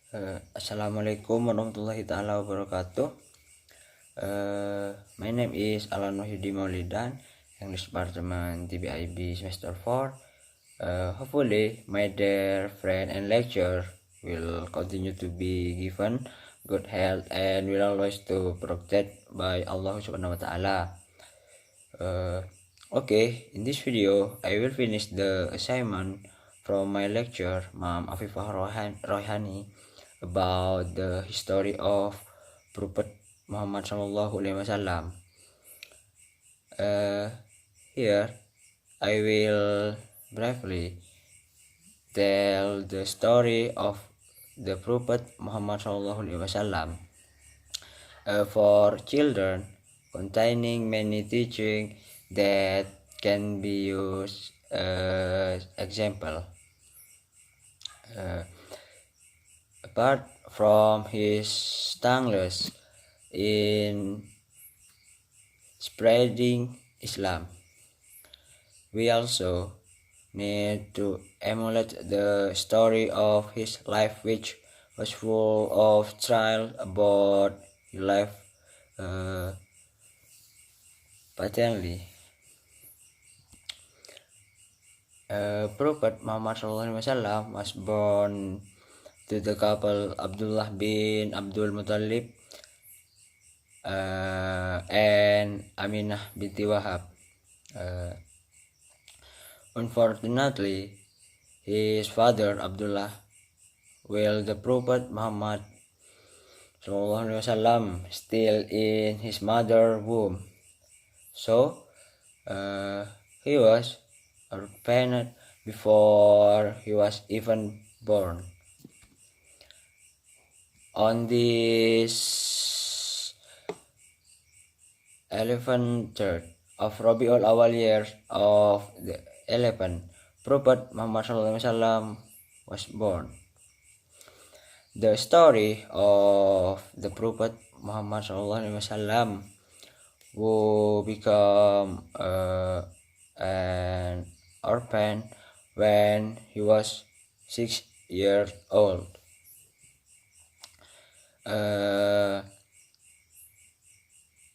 Assalamualaikum warahmatullahi taala wabarakatuh. My name is Alan Wahyudi Maulidan, English Department TBIB Semester 4. Hopefully, my dear friend and lecturer will continue to be given good health and will always to protected by Allah Subhanahu wa Taala. Okay, in this video, I will finish the assignment from my lecture, Ma'am Afifah Rohani, about the history of Prophet Muhammad Sallallahu Alaihi Wasallam. Here, I will briefly tell the story of the Prophet Muhammad Sallallahu Alaihi Wasallam for children, containing many teaching that can be used as example. Apart from his tireless in spreading Islam, we also need to emulate the story of his life, which was full of trial about his life patently. Prophet Muhammad SAW was born to the couple Abdullah bin Abdul Muttalib and Aminah binti Wahab. Unfortunately, his father Abdullah, while the Prophet Muhammad SAW still in his mother's womb, so he was orphaned before he was even born. On this 11th of Rabiul Awal year of the 11th, Prophet Muhammad SAW was born. The story of the Prophet Muhammad SAW, who became an orphan when he was 6 years old.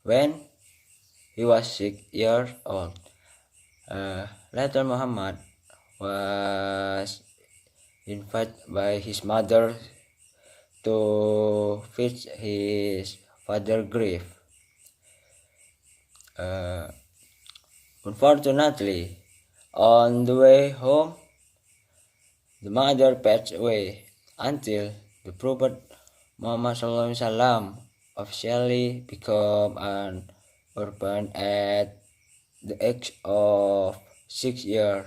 When he was 6 years old, later Muhammad was invited by his mother to fetch his father's grave. Unfortunately, on the way home, the mother passed away until the Prophet Muhammad SAW officially became an orphan at the age of 6 years.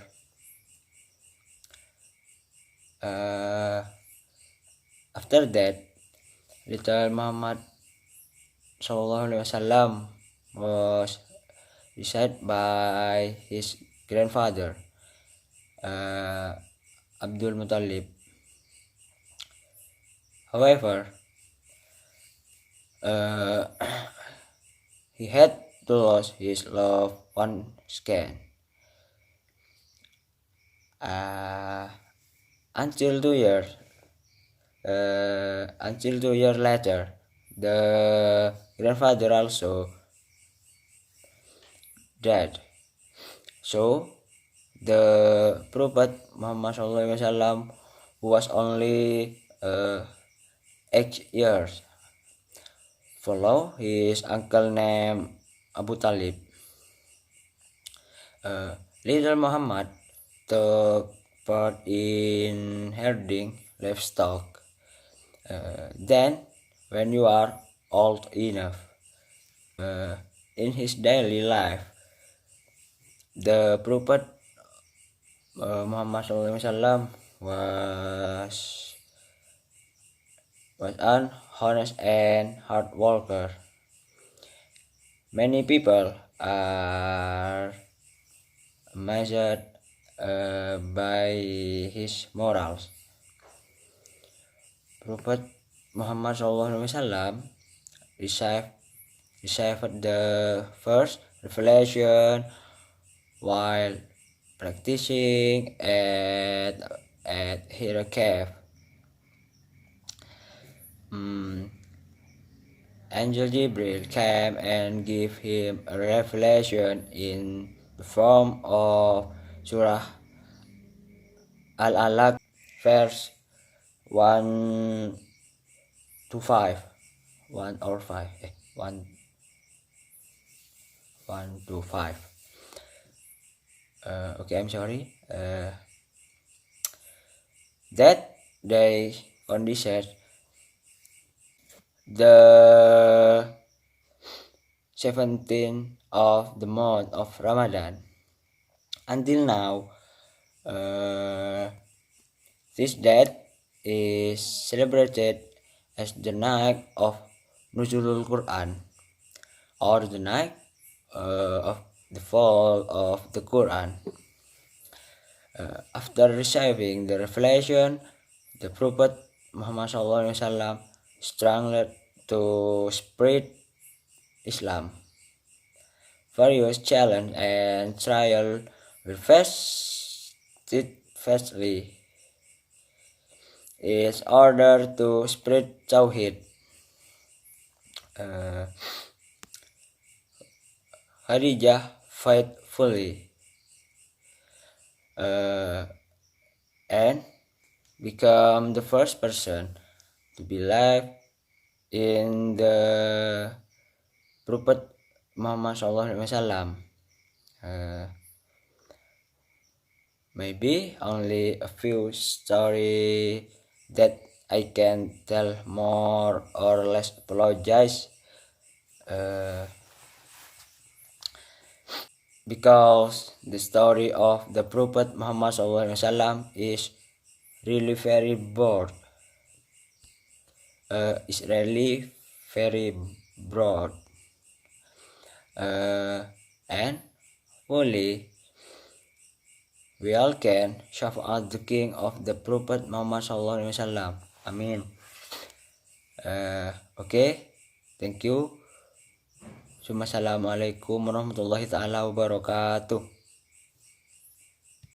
After that, little Muhammad SAW was raised by his grandfather, Abdul Muttalib. However, he had to lose his loved one skin until 2 years later, the grandfather also died. So the Prophet Muhammad SAW, who was only 8 years, follow his uncle named Abu Talib. Little Muhammad took part in herding livestock. Then, when you are old enough, in his daily life, the Prophet Muhammad SAW was an honest and hard worker. Many people are amazed by his morals. Prophet Muhammad SAW received the first revelation while practicing at Hira Cave. Angel Jibril came and gave him a revelation in the form of Surah Al-Alaq, verse 1 to 5. 1 or 5. 1 to 5. Okay, I'm sorry. That day only said the 17th of the month of Ramadan. Until now, this date is celebrated as the night of Nuzulul Quran, or the night of the fall of the Quran. After receiving the revelation, the Prophet Muhammad SAW struggled to spread Islam. Various challenges and trials were faced steadfastly in order to spread Tawhid. Khadijah faithfully and become the first person to believe in the Prophet Muhammad SAW. Maybe only a few stories that I can tell, more or less apologize, because the story of the Prophet Muhammad SAW is really very broad. And only we all can shout out the king of the Prophet Muhammad SAW. Amin. Okay, thank you. Assalamualaikum warahmatullahi taala wabarakatuh.